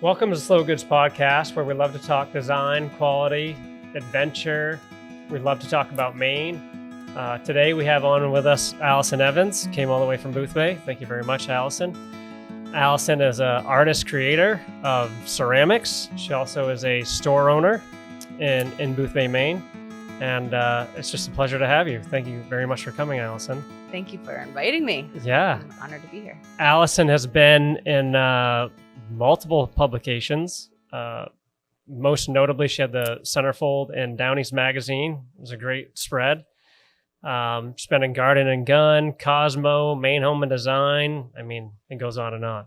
Welcome to the Slow Goods Podcast, where we love to talk design, quality, adventure. We love to talk about Maine. Today we have on with us Alison Evans, came all the way from Boothbay. Thank you very much, Alison. Alison is an artist creator of ceramics. She also is a store owner in Boothbay, Maine. And it's just a pleasure to have you. Thank you very much for coming, Alison. Thank you for inviting me. Yeah. I'm honored to be here. Alison has been in multiple publications. Most notably, she had the centerfold in Downey's magazine. It was a great spread. She's been in Garden and Gun, Cosmo, Maine Home and Design. I mean, it goes on and on.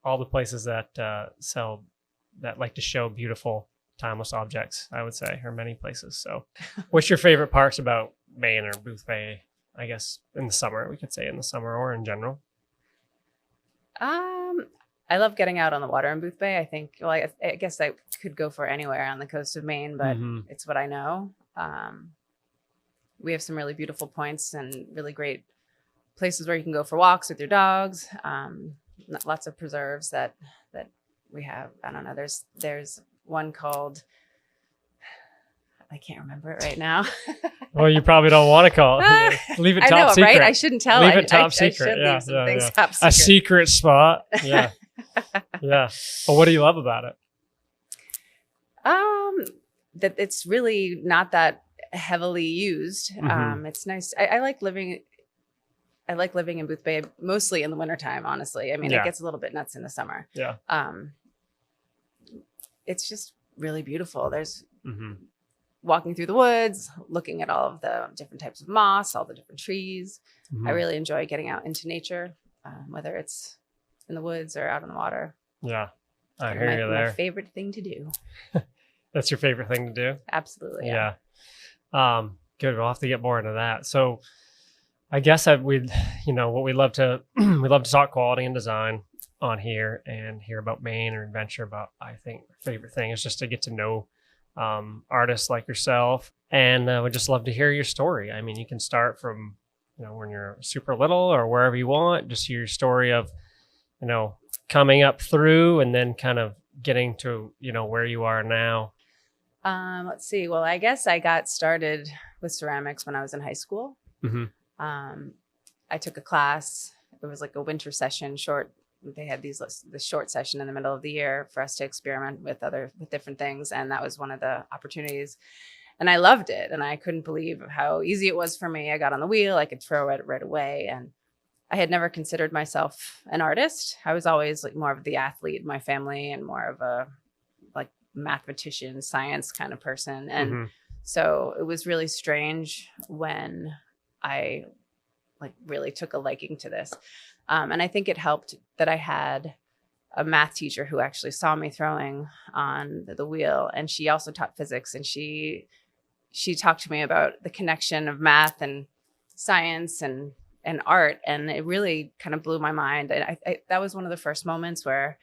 All the places that that like to show beautiful, timeless objects, I would say, are many places. So what's your favorite parts about Maine or Boothbay, I guess, in the summer? We could say in the summer or in general. I love getting out on the water in Boothbay. I think, well, I guess I could go for anywhere on the coast of Maine, but it's what I know. We have some really beautiful points and really great places where you can go for walks with your dogs. Lots of preserves that we have. I don't know. There's one called, I can't remember it right now. Well, you probably don't want to call it. Leave it top I know, secret. right? I shouldn't tell. Leave it top secret. I should leave some things top secret. A secret spot. Yeah. Yeah. Well, what do you love about it? That it's really not that heavily used. It's nice. I like living. I like living in Boothbay mostly in the wintertime, honestly. I mean, it gets a little bit nuts in the summer. Yeah. It's just really beautiful. There's walking through the woods, looking at all of the different types of moss, all the different trees. I really enjoy getting out into nature, whether it's in the woods or out on the water. Yeah, I hear you there. My favorite thing to do. That's your favorite thing to do? Absolutely. Yeah. Good. We'll have to get more into that. So I guess what we love to we love to talk quality and design on here and hear about Maine or adventure. But I think my favorite thing is just to get to know artists like yourself, and would just love to hear your story. I mean, you can start from when you're super little or wherever you want. Just hear your story of coming up through and then kind of getting to where you are now. Let's see. Well, I guess I got started with ceramics when I was in high school. I took a class. It was like a winter session, short. They had this short session in the middle of the year for us to experiment with different things. And that was one of the opportunities. And I loved it. And I couldn't believe how easy it was for me. I got on the wheel. I could throw it right away. And I had never considered myself an artist. I was always like more of the athlete in my family and more of a like mathematician, science kind of person. And so it was really strange when I like really took a liking to this. And I think it helped that I had a math teacher who actually saw me throwing on the wheel. And she also taught physics. And she talked to me about the connection of math and science and art. And it really kind of blew my mind. And I that was one of the first moments where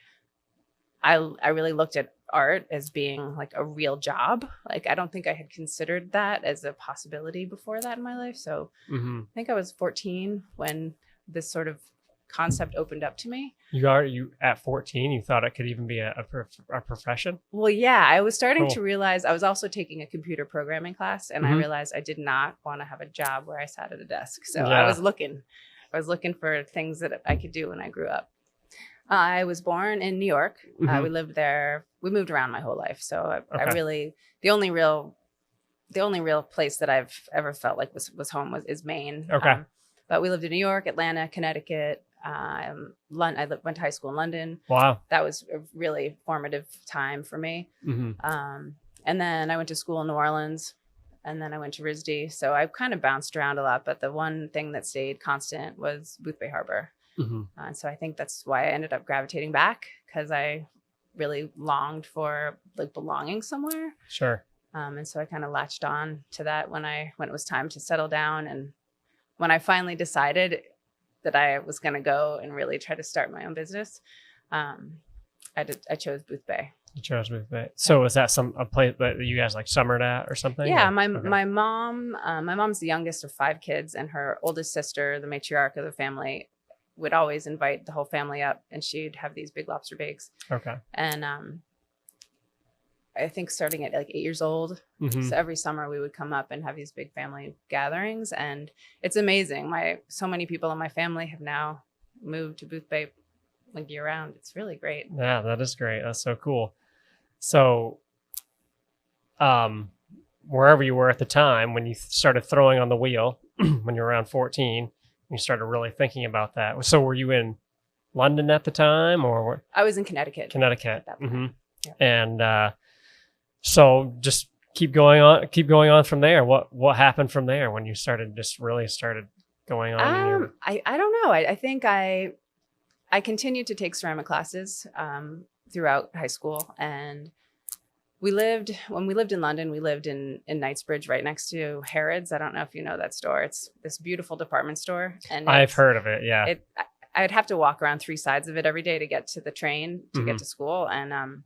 I really looked at art as being like a real job. Like, I don't think I had considered that as a possibility before that in my life. So I think I was 14 when this sort of concept opened up to me. You at 14, you thought it could even be a profession? Well, yeah, I was starting to realize. I was also taking a computer programming class, and I realized I did not want to have a job where I sat at a desk. So I was looking for things that I could do when I grew up. I was born in New York. We lived there. We moved around my whole life. So I really, the only real place that I've ever felt like was home is Maine. Okay. But we lived in New York, Atlanta, Connecticut. I went to high school in London. Wow. That was a really formative time for me. And then I went to school in New Orleans, and then I went to RISD. So I kind of bounced around a lot, but the one thing that stayed constant was Boothbay Harbor. And so I think that's why I ended up gravitating back, because I really longed for like belonging somewhere. Sure. And so I kind of latched on to that when it was time to settle down. And when I finally decided that I was going to go and really try to start my own business, I chose Boothbay. You chose Boothbay. So was that a place that you guys like summered at or something? Yeah, my mom's the youngest of 5 kids, and her oldest sister, the matriarch of the family, would always invite the whole family up, and she'd have these big lobster bakes. Okay. And I think starting at like 8 years old. So every summer we would come up and have these big family gatherings, and it's amazing. So many people in my family have now moved to Booth Bay like year round. It's really great. Yeah, that is great. That's so cool. So, wherever you were at the time when you started throwing on the wheel, when you were around 14, you started really thinking about that. So were you in London at the time, or? I was in Connecticut. Connecticut. At that point. Yeah. And so just keep going on from there. What happened from there when you started going on? I don't know. I think I continued to take ceramic classes throughout high school, and when we lived in London, we lived in Knightsbridge, right next to Harrods. I don't know if you know that store. It's this beautiful department store, and I've heard of it. Yeah, I'd have to walk around 3 sides of it every day to get to the train to get to school, and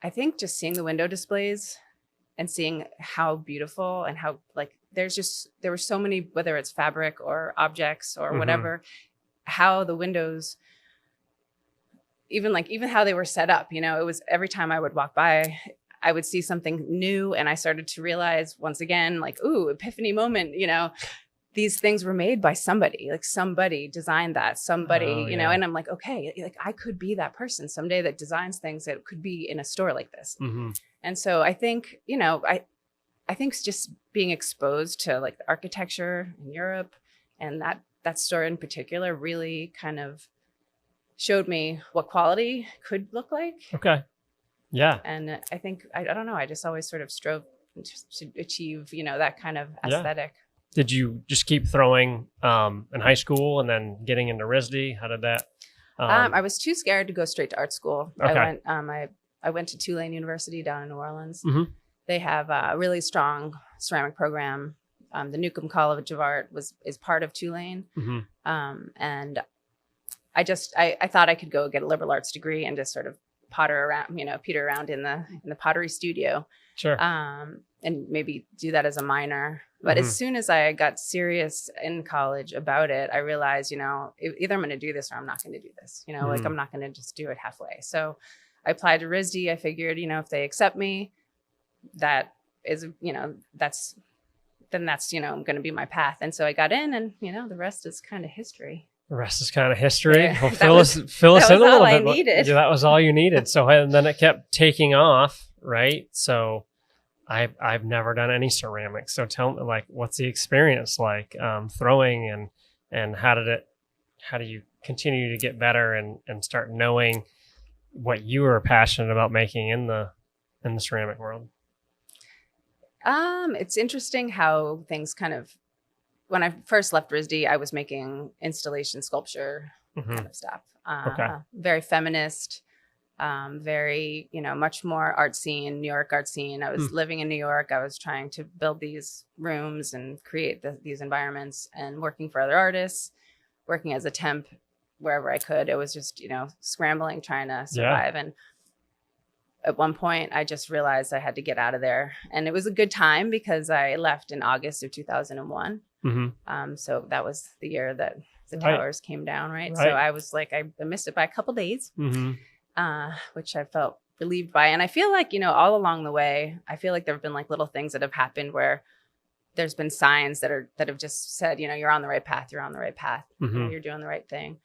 I think just seeing the window displays and seeing how beautiful and how like there were so many, whether it's fabric or objects or whatever, how the windows, even how they were set up, it was every time I would walk by, I would see something new, and I started to realize once again, like, ooh, epiphany moment, these things were made by somebody, like somebody designed that, somebody, and I'm like, okay, like I could be that person someday that designs things that could be in a store like this. And so I think, I think just being exposed to like the architecture in Europe and that store in particular really kind of showed me what quality could look like. Okay. Yeah. And I think, I don't know, I just always sort of strove to achieve, that kind of aesthetic. Yeah. Did you just keep throwing in high school and then getting into RISD? How did that? I was too scared to go straight to art school. Okay. I went to Tulane University down in New Orleans. They have a really strong ceramic program. The Newcomb College of Art is part of Tulane. And I thought I could go get a liberal arts degree and just sort of peter around in the pottery studio. Sure. And maybe do that as a minor. But as soon as I got serious in college about it, I realized, either I'm going to do this or I'm not going to do this. Like I'm not going to just do it halfway. So I applied to RISD. I figured, if they accept me, that is, that's going to be my path. And so I got in, and, the rest is kind of history. The rest is kind of history. Yeah, well, fill us in a little bit. Needed. Yeah, that was all you needed. So and then it kept taking off, right? So I've never done any ceramics. So tell me, like, what's the experience like throwing, and how do you continue to get better and start knowing what you are passionate about making in the ceramic world? It's interesting how things kind of, when I first left RISD, I was making installation sculpture kind of stuff. Very feminist, very, much more artsy, New York art scene. I was living in New York. I was trying to build these rooms and create these environments, and working for other artists, working as a temp wherever I could. It was just, scrambling, trying to survive. Yeah. And at one point I just realized I had to get out of there, and it was a good time because I left in August of 2001. So that was the year that the towers came down. Right. So I was like, I missed it by a couple days, which I felt relieved by. And I feel like, all along the way, I feel like there've been like little things that have happened where there's been signs that have just said, you're on the right path. You're on the right path. You're doing the right thing.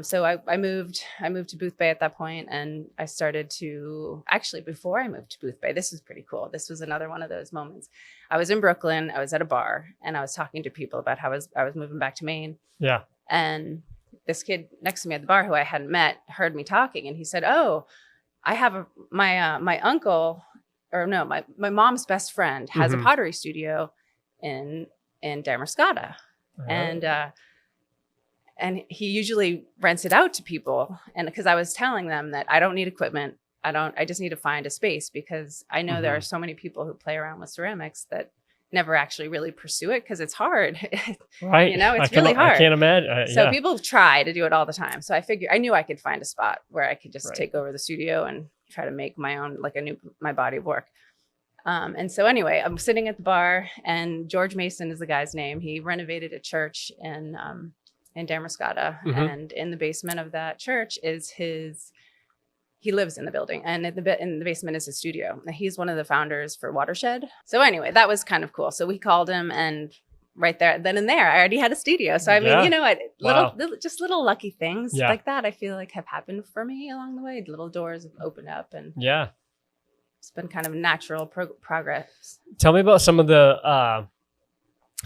So I moved to Booth Bay at that point, and I started to, actually, before I moved to Booth Bay, this was pretty cool. This was another one of those moments. I was in Brooklyn. I was at a bar, and I was talking to people about how I was moving back to Maine. Yeah. And this kid next to me at the bar, who I hadn't met, heard me talking, and he said, "Oh, I have my uncle, or no, my mom's best friend has a pottery studio in Damascotta." And he usually rents it out to people. And because I was telling them that I don't need equipment. I just need to find a space, because I know there are so many people who play around with ceramics that never actually really pursue it because it's hard. Right. It's really hard. I can't imagine. So people try to do it all the time. So I knew I could find a spot where I could just take over the studio and try to make my own, like my body of work. And so anyway, I'm sitting at the bar, and George Mason is the guy's name. He renovated a church in in Damascata. Mhm. And in the basement of that church is he lives in the building, and in the basement is his studio. He's one of the founders for Watershed. So anyway, that was kind of cool. So we called him, and right there, then and there, I already had a studio. So I mean, Yeah. you know, Wow. little lucky things Yeah. like that, I feel like have happened for me along the way. Little doors have opened up, and Yeah. it's been kind of natural progress. Tell me about some of the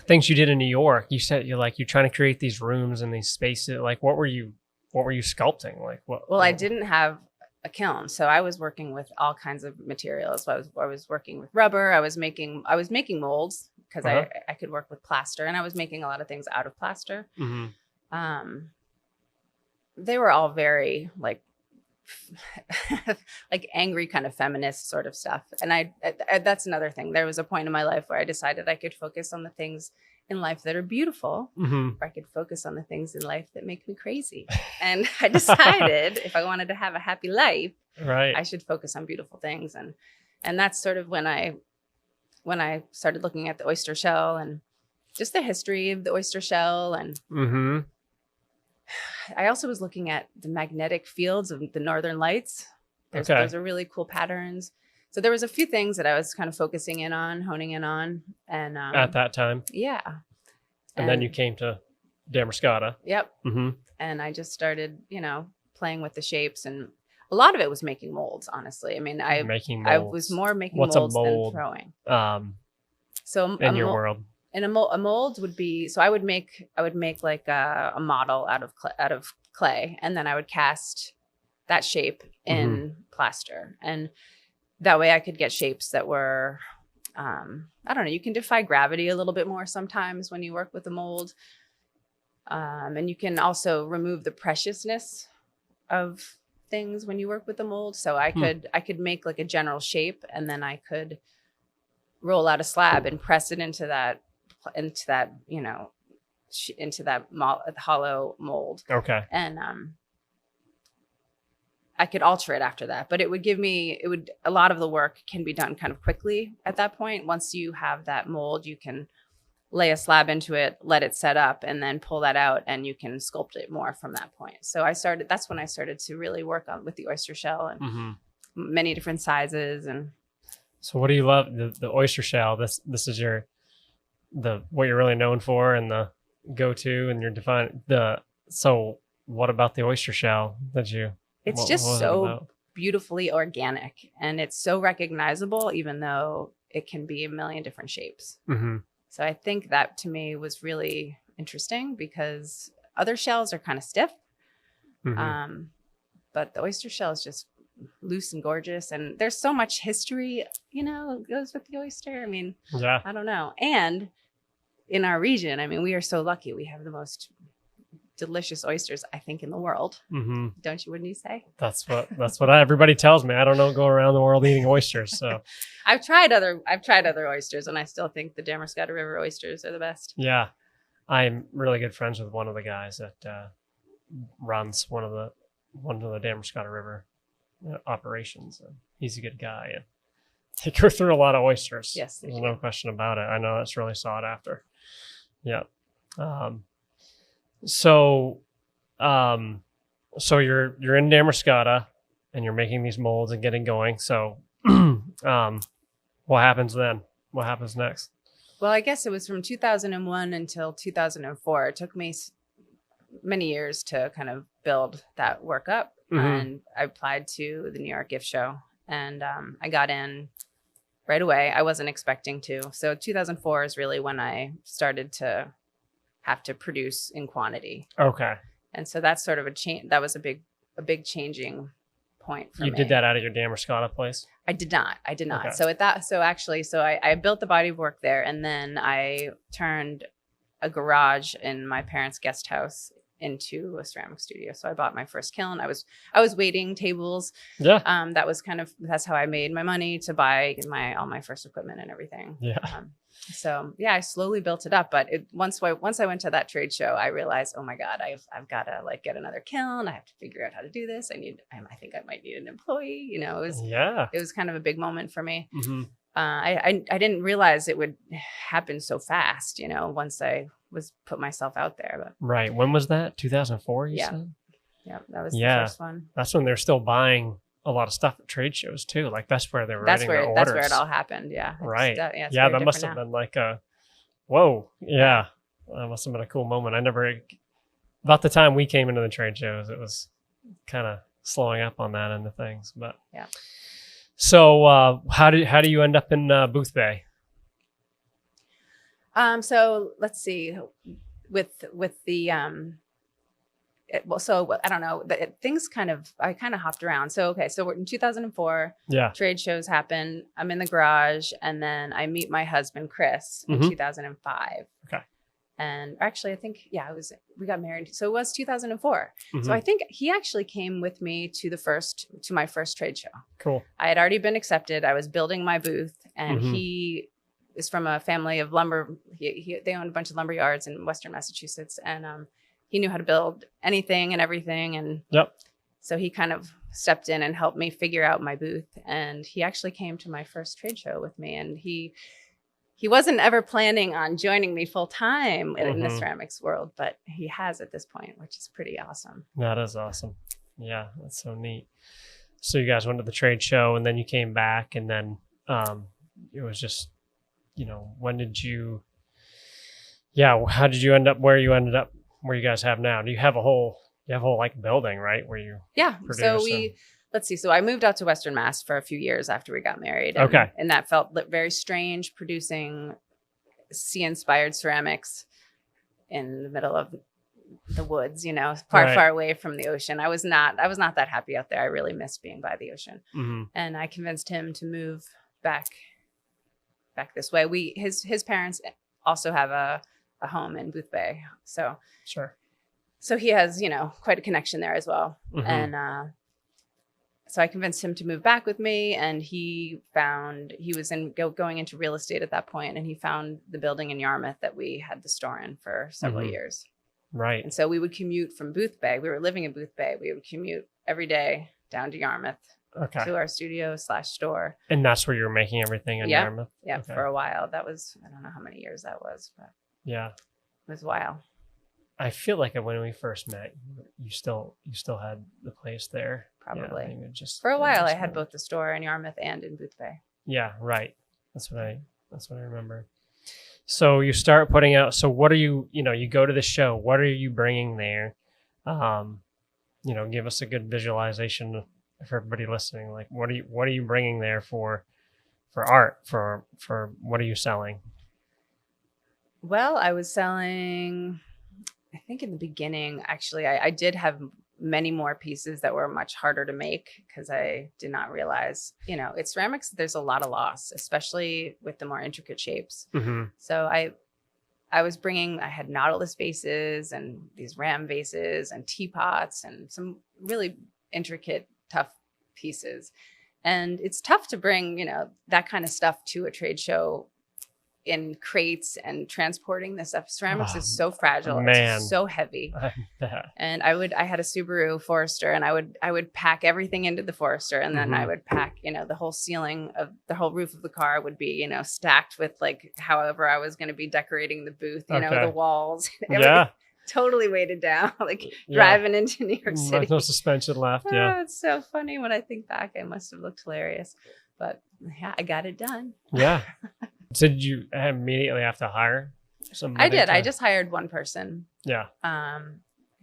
things you did in New York. You said you're trying to create these rooms and these spaces. Like, what were you sculpting? Like, what? Well, I didn't have a kiln, so I was working with all kinds of materials. So I was working with rubber. I was making molds because I could work with plaster, and I was making a lot of things out of plaster. Mm-hmm. They were all very like angry kind of feminist sort of stuff. And I that's another thing. There was a point in my life where I decided I could focus on the things in life that are beautiful, Mm-hmm. or I could focus on the things in life that make me crazy. And I decided if I wanted to have a happy life, Right. I should focus on beautiful things. And that's sort of when I started looking at the oyster shell and just the history of the oyster shell. And Mm-hmm. I also was looking at the magnetic fields of the Northern Lights. Those are really cool patterns. So there was a few things that I was kind of focusing in on, honing in on. And At that time. yeah. And then you came to Damascata. Yep. Mm-hmm. And I just started, playing with the shapes, and a lot of it was making molds, honestly. I mean, I was more making What's a molds mold? than throwing. So in your world. And a mold would be, so I would make like a model out of clay, and then I would cast that shape in plaster, and that way I could get shapes that were, I don't know, you can defy gravity a little bit more sometimes when you work with a mold. And you can also remove the preciousness of things when you work with the mold. So I could make like a general shape, and then I could roll out a slab and press it into that hollow mold. Okay. And I could alter it after that, but a lot of the work can be done kind of quickly at that point. Once you have that mold, you can lay a slab into it, let it set up, and then pull that out, and you can sculpt it more from that point. So that's when I started to really work with the oyster shell, and many different sizes. And so what do you love? The oyster shell, this is what you're really known for, and the go-to, and your so what about the oyster shell that you, it's what just was it so about? beautifully organic, and it's so recognizable, even though it can be a million different shapes. Mm-hmm. So I think that to me was really interesting, because other shells are kind of stiff. Mm-hmm. But the oyster shell is just loose and gorgeous. And there's so much history, goes with the oyster. I mean, Yeah. I don't know. And in our region, I mean, we are so lucky. We have the most delicious oysters, I think, in the world. Mm-hmm. Wouldn't you say? That's what everybody tells me. I don't know, go around the world eating oysters. So I've tried other oysters, and I still think the Damascata River oysters are the best. yeah, I'm really good friends with one of the guys that runs one of the Damascata River operations. And he's a good guy, and they go through a lot of oysters. Yes, there's no question about it. I know that's really sought after. Yeah. So you're in Damascata, and you're making these molds and getting going. So, what happens then? What happens next? Well, I guess it was from 2001 until 2004. It took me many years to kind of build that work up. Mm-hmm. And I applied to the New York Gift Show, and I got in right away. I wasn't expecting to. So 2004 is really when I started to have to produce in quantity. Okay. And so that's sort of a change. That was a big changing point for me. You did that out of your Damascata place? I did not. Okay. So I built the body of work there, and then I turned a garage in my parents' guest house into a ceramic studio. So I bought my first kiln. I was waiting tables. Yeah. That's how I made my money to buy all my first equipment and everything. Yeah. So yeah, I slowly built it up. But once I went to that trade show, I realized, oh my God, I've got to get another kiln. I have to figure out how to do this. I think I might need an employee. It was kind of a big moment for me. Mm-hmm. I didn't realize it would happen so fast. Once I was put myself out there. But Right. When was that? 2004, you Yeah. said? yeah, that was Yeah. the first one. That's when they're still buying a lot of stuff at trade shows too. Like that's where they were That's writing their where orders. it all happened. Yeah. Right. It's Yeah, very that must have different been like a whoa. Yeah. That must have been a cool moment. About the time we came into the trade shows, it was kind of slowing up on that end of things. But Yeah. So how do you end up in Booth Bay? So let's see, with the I don't know. I kind of hopped around. So we're in 2004. Yeah. Trade shows happen. I'm in the garage, and then I meet my husband Chris in 2005. Okay. And actually, I think we got married. So it was 2004. So I think he actually came with me to my first trade show. Cool. I had already been accepted. I was building my booth, and he is from a family of lumber. They owned a bunch of lumber yards in Western Massachusetts, and he knew how to build anything and everything. And so he kind of stepped in and helped me figure out my booth. And he actually came to my first trade show with me. And he wasn't ever planning on joining me full time in the ceramics world, but he has at this point, which is pretty awesome. That is awesome. Yeah, that's so neat. So you guys went to the trade show and then you came back, and then it was just, when did you, how did you end up where you ended up, where you guys have now? Do you have a whole like building, right? Where you So let's see. So I moved out to Western Mass for a few years after we got married. And that felt very strange, producing sea-inspired ceramics in the middle of the woods, far away from the ocean. I was not that happy out there. I really missed being by the ocean. And I convinced him to move back this way. His parents also have a home in Booth Bay. So he has, quite a connection there as well. And so I convinced him to move back with me, and he was going into real estate at that point, and he found the building in Yarmouth that we had the store in for several years. Right. And so we would commute from Booth Bay. We were living in Booth Bay. We would commute every day down to Yarmouth to our studio/store. And that's where you were making everything in Yarmouth? Yeah, for a while. That was, I don't know how many years that was, but yeah, it was a while. I feel like when we first met, you still had the place there. Probably. Yeah, for a while, I had both the store in Yarmouth and in Booth Bay. Yeah, right. That's what I remember. So you start putting out. So what are you go to the show? What are you bringing there? Give us a good visualization for everybody listening. Like, what are you bringing there for art? For what are you selling? Well, I was selling. I think in the beginning, actually, I did have many more pieces that were much harder to make because I did not realize, it's ceramics. There's a lot of loss, especially with the more intricate shapes. So I had Nautilus vases and these ram vases and teapots and some really intricate, tough pieces. And it's tough to bring, that kind of stuff to a trade show in crates and transporting this stuff. Ceramics is so fragile. Man. It's so heavy. And I had a Subaru Forester, and I would pack everything into the Forester, and then I would pack, the whole ceiling of the whole roof of the car would be, stacked with like however I was going to the decorating the booth, the walls. Totally weighted down, like driving into New York City. There's no suspension left. Yeah. It's so funny when I think back. I must have looked hilarious, but yeah, I got it done. Yeah. So did you immediately have to hire somebody? I did. I just hired one person. Yeah.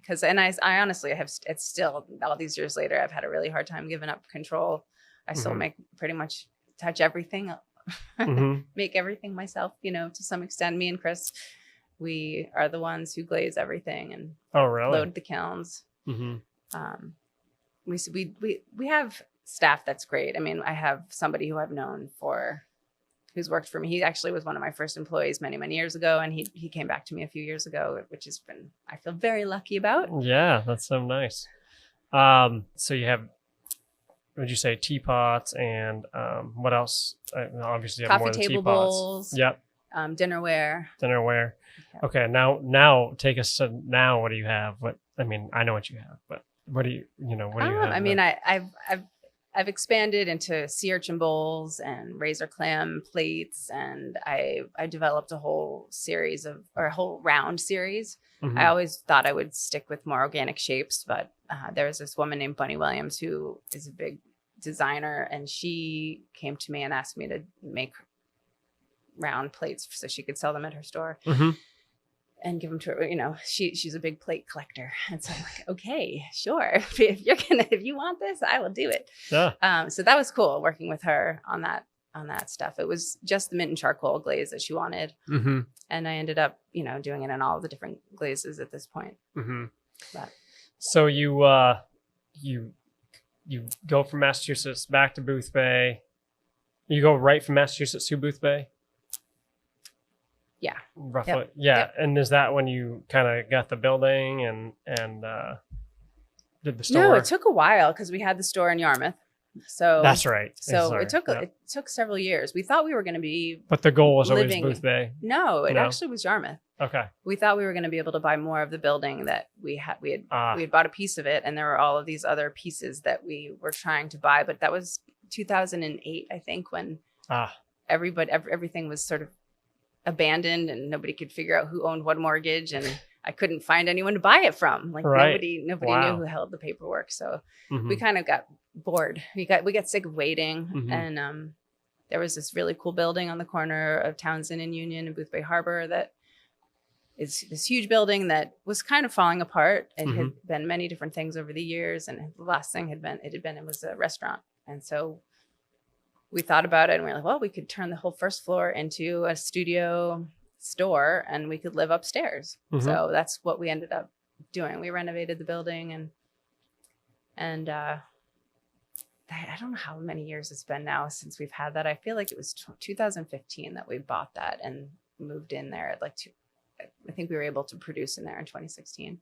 Because I honestly it's still all these years later, I've had a really hard time giving up control. I still make pretty much touch everything, make everything myself, to some extent. Me and Chris, we are the ones who glaze everything and load the kilns. We have staff that's great. I mean, I have somebody who I've known who's worked for me. He actually was one of my first employees many, many years ago. And he came back to me a few years ago, which I feel very lucky about. Yeah, that's so nice. So you have, would you say teapots and what else? Obviously you have coffee more than table teapots. Bowls. Yep. Dinnerware. Dinnerware. Yep. Okay. Now take us to now. What do you have? I know what you have, but what do you have? I mean, I've expanded into sea urchin bowls and razor clam plates, and I developed a whole round series. I always thought I would stick with more organic shapes, but there was this woman named Bunny Williams who is a big designer, and she came to me and asked me to make round plates so she could sell them at her store. And give them to her. You know, she's a big plate collector. And so I'm like, okay, sure. If you want this, I will do it. Yeah. So that was cool working with her on that stuff. It was just the mint and charcoal glaze that she wanted. And I ended up, you know, doing it in all the different glazes at this point. But. So you go from Massachusetts back to Boothbay. You go right from Massachusetts to Boothbay? Yeah. Roughly. Yep. Yeah. Yep. And is that when you kind of got the building and did the store? No, it took a while because we had the store in Yarmouth. So that's right. So it took several years. We thought we were going to be, but the goal was living, always Boothbay. No, it actually was Yarmouth. Okay. We thought we were going to be able to buy more of the building that we had bought a piece of it, and there were all of these other pieces that we were trying to buy. But that was 2008, I think, when everything was sort of abandoned and nobody could figure out who owned what mortgage, and I couldn't find anyone to buy it from. Like nobody knew who held the paperwork. So we kind of got bored. We got sick of waiting. And there was this really cool building on the corner of Townsend and Union in Boothbay Harbor that is this huge building that was kind of falling apart. It had been many different things over the years, and the last thing it was a restaurant. And so we thought about it, and we were like, well, we could turn the whole first floor into a studio store, and we could live upstairs. So that's what we ended up doing. We renovated the building, and I don't know how many years it's been now since we've had that. I feel like it was 2015 that we bought that and moved in there at I think we were able to produce in there in 2016.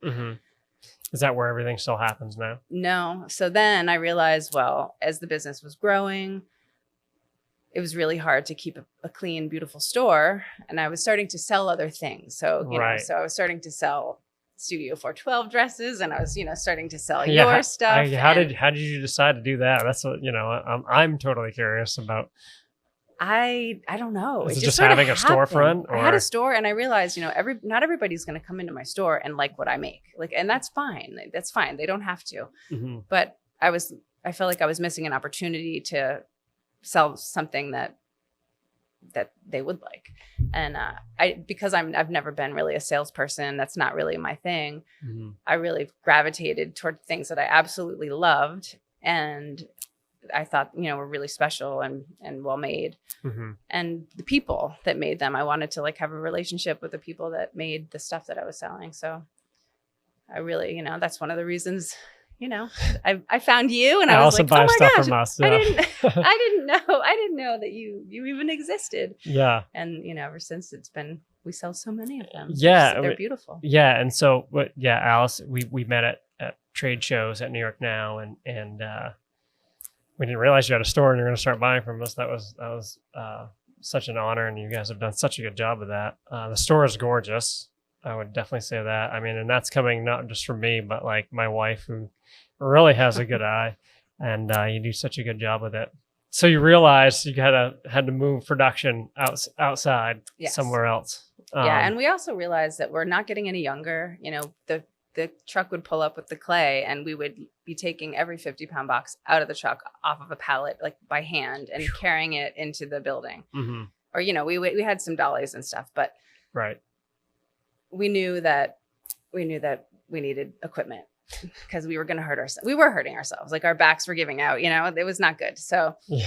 Is that where everything still happens now? No. So then I realized, well, as the business was growing, it was really hard to keep a clean, beautiful store. And I was starting to sell other things. So, you know, so I was starting to sell Studio 412 dresses, and I was, you know, starting to sell your stuff. How did you decide to do that? That's what, you know, I'm totally curious about. I don't know. Is it just having a storefront? I had a store, and I realized, you know, not everybody's going to come into my store and like what I make. And that's fine. That's fine. They don't have to. But I felt like I was missing an opportunity to sell something that they would like. And because I've never been really a salesperson, that's not really my thing. I really gravitated toward things that I absolutely loved, and I thought, you know, were really special and well made. And the people that made them, I wanted to have a relationship with the people that made the stuff that I was selling. So I really, you know, that's one of the reasons, you know, I found you, and I was like, oh my gosh, from us, I didn't know that you even existed. Yeah. And, you know, ever since we sell so many of them. Yeah. They're beautiful. Yeah. And so, Alice, we met at trade shows at New York Now, and we didn't realize you had a store and you're going to start buying from us. That was such an honor, and you guys have done such a good job of that. The store is gorgeous. I would definitely say that. I mean, and that's coming not just from me, but my wife, who really has a good eye, and you do such a good job with it. So you realized you had to move production outside somewhere else. And we also realized that we're not getting any younger. You know, the truck would pull up with the clay, and we would be taking every 50-pound box out of the truck off of a pallet, by hand, and carrying it into the building. Or, you know, we had some dollies and stuff, but we knew that we needed equipment because we were going to hurt ourselves. We were hurting ourselves. Our backs were giving out, you know, it was not good. So we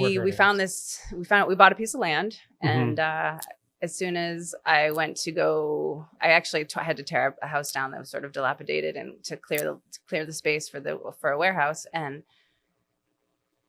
bought a piece of land, and as soon as I went to go, I actually had to tear a house down that was sort of dilapidated, and to clear the space for a warehouse. And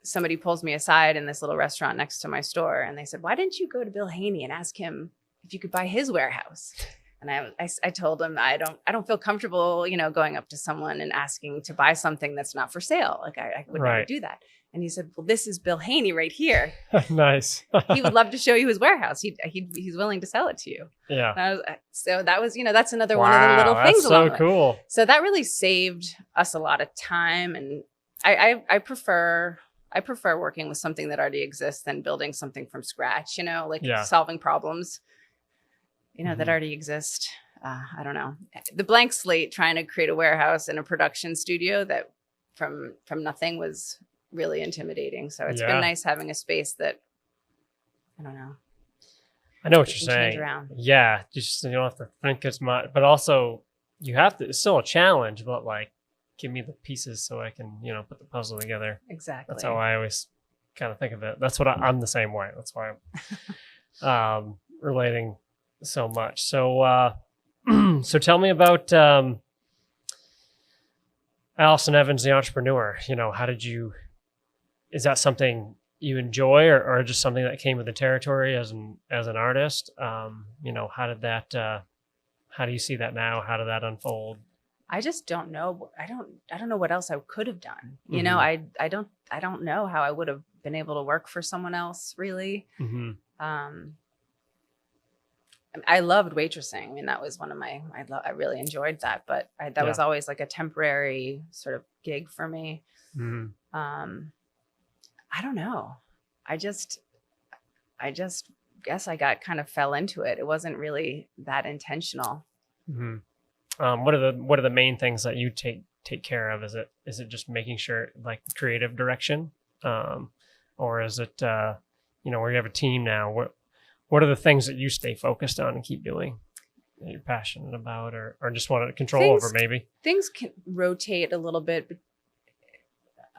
somebody pulls me aside in this little restaurant next to my store, and they said, "Why didn't you go to Bill Haney and ask him if you could buy his warehouse?" And I told him I don't feel comfortable, you know, going up to someone and asking to buy something that's not for sale. I would never do that. And he said, "Well, this is Bill Haney right here." Nice. He would love to show you his warehouse. He's willing to sell it to you. Yeah. So that was, you know, that's another one of the little things. That's so cool. So that really saved us a lot of time. And I prefer I prefer working with something that already exists than building something from scratch, like Yeah. solving problems, that already exist. I don't know. The blank slate trying to create a warehouse and a production studio that from nothing was really intimidating. So it's been nice having a space that, I don't know. I know what you're saying. Yeah. Just, you don't have to think as much, but also you have to, it's still a challenge, but like, give me the pieces so I can, put the puzzle together. Exactly. That's how I always kind of think of it. That's what I'm the same way. That's why I'm relating so much. So, so tell me about Alison Evans, the entrepreneur. Is that something you enjoy or just something that came with the territory as an artist? How do you see that now? How did that unfold? I just don't know. I don't know what else I could have done. I don't know how I would have been able to work for someone else really. I loved waitressing. I mean, that was one of my, I really enjoyed that, but that was always like a temporary sort of gig for me. I don't know. I just guess I kind of fell into it. It wasn't really that intentional. What are the main things that you take care of? Is it just making sure like creative direction, or is it where you have a team now? What are the things that you stay focused on and keep doing that you're passionate about, or just want to control over? Maybe things can rotate a little bit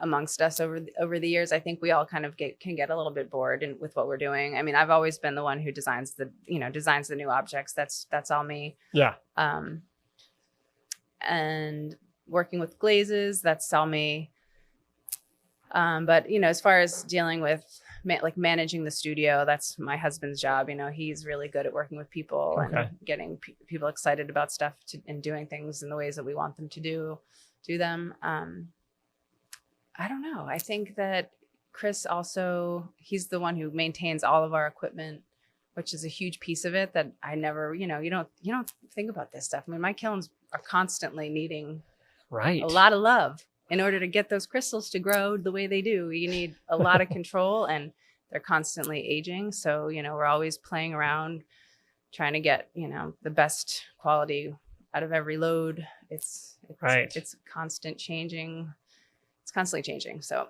amongst us over the years. I think we all kind of can get a little bit bored with what we're doing. I mean, I've always been the one who designs the new objects. That's all me. Yeah. And working with glazes, that's all me. But as far as dealing with managing the studio, that's my husband's job. He's really good at working with people and getting people excited about stuff and doing things in the ways that we want them to do them. I don't know. I think that Chris also, he's the one who maintains all of our equipment, which is a huge piece of it that I never, you don't think about this stuff. I mean, my kilns are constantly needing a lot of love. In order to get those crystals to grow the way they do, you need a lot of control, and they're constantly aging. So, we're always playing around, trying to get, the best quality out of every load. It's constant changing. It's constantly changing. So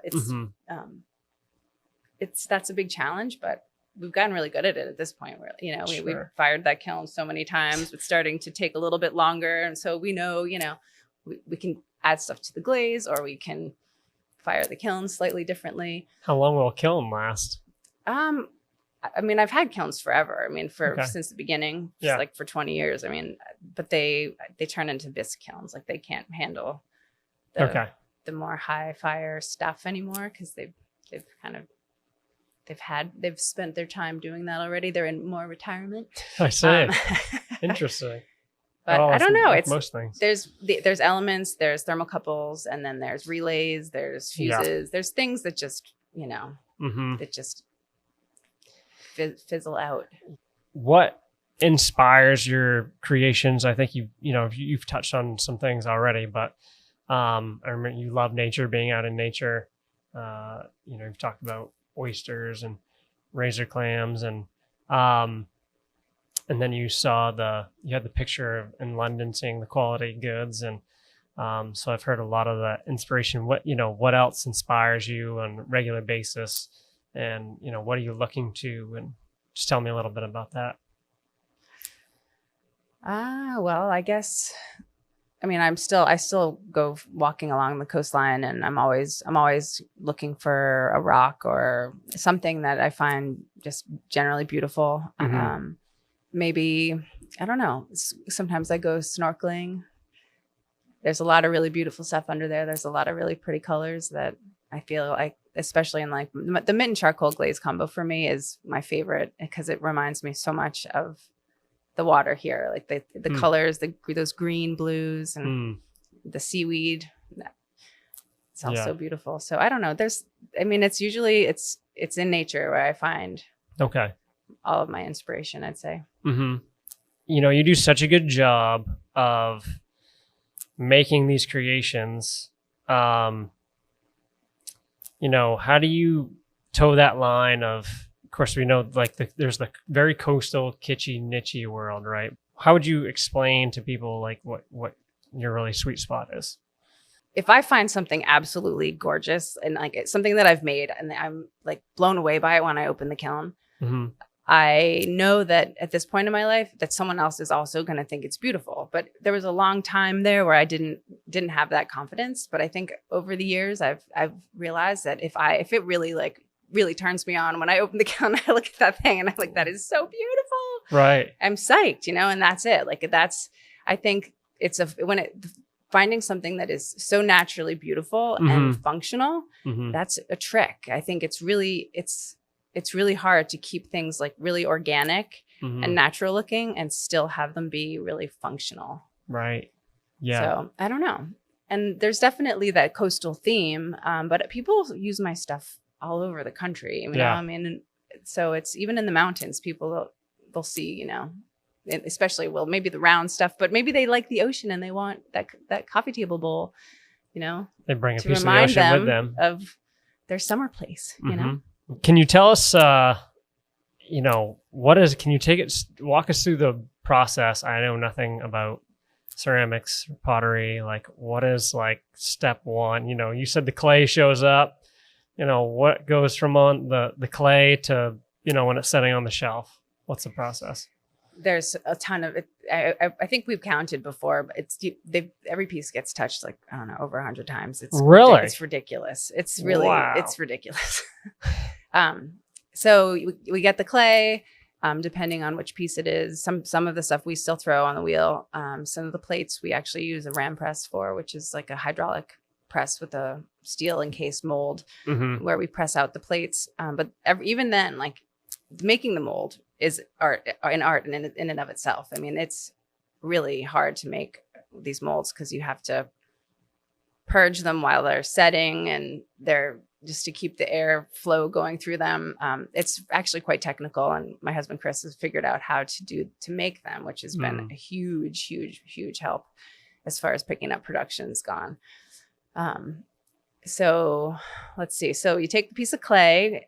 that's a big challenge, but we've gotten really good at it at this point where, we've fired that kiln so many times. It's starting to take a little bit longer. And so we know, we can add stuff to the glaze, or we can fire the kiln slightly differently. How long will a kiln last? I mean, I've had kilns forever. I mean, since the beginning, like for 20 years. I mean, but they turn into bisque kilns. Like they can't handle the more high fire stuff anymore because they've spent their time doing that already. They're in more retirement. I see. Interesting. But I don't know. Like it's most things. There's elements, there's thermocouples, and then there's relays, there's fuses, there's things that just that just fizzle out. What inspires your creations? I think you've touched on some things already, but I remember you love nature, being out in nature. You've talked about oysters and razor clams, and then you had the picture in London seeing the quality goods. And so I've heard a lot of that inspiration. What else inspires you on a regular basis? And, what are you looking to? And just tell me a little bit about that. Well, I guess, I mean, I still go walking along the coastline, and I'm always looking for a rock or something that I find just generally beautiful. Maybe, I don't know. Sometimes I go snorkeling. There's a lot of really beautiful stuff under there. There's a lot of really pretty colors that I feel like, especially in like the mint and charcoal glaze combo for me is my favorite because it reminds me so much of the water here. Like the colors, those green blues and the seaweed. It's all so beautiful. So I don't know. It's usually it's in nature where I find all of my inspiration, I'd say. You do such a good job of making these creations how do you toe that line of course, we know like there's the very coastal, kitschy, nichey world, right? How would you explain to people like what your really sweet spot is? If I find something absolutely gorgeous and like it's something that I've made and I'm like blown away by it when I open the kiln, I know that at this point in my life that someone else is also going to think it's beautiful. But there was a long time there where I didn't have that confidence. But I think over the years I've realized that if it really turns me on when I open the kiln, I look at that thing and I'm like, that is so beautiful. Right. I'm psyched, and that's it. Like I think it's finding something that is so naturally beautiful and functional, that's a trick. I think it's really hard to keep things like really organic and natural looking and still have them be really functional. Right. Yeah. So I don't know. And there's definitely that coastal theme, but people use my stuff all over the country. So it's even in the mountains, people they'll see, especially, maybe the round stuff, but maybe they like the ocean and they want that coffee table bowl, they bring a to piece of the remind ocean them with them of their summer place, Can you tell us, can you walk us through the process? I know nothing about ceramics, pottery. Like what is like step one? You said the clay shows up, what goes from on the clay to, when it's setting on the shelf? What's the process? There's a ton of it. I think we've counted before, but every piece gets touched like, I don't know, over 100 times. It's really, it's ridiculous. It's really, It's ridiculous. So we get the clay, depending on which piece it is. Some of the stuff we still throw on the wheel. Some of the plates we actually use a ram press for, which is like a hydraulic press with a steel encased mold where we press out the plates. But even then, like making the mold is art in and of itself. I mean, it's really hard to make these molds because you have to purge them while they're setting and they're just to keep the air flow going through them. It's actually quite technical, and my husband Chris has figured out how to make them, which has been a huge help as far as picking up production's gone. So let's see. So you take the piece of clay.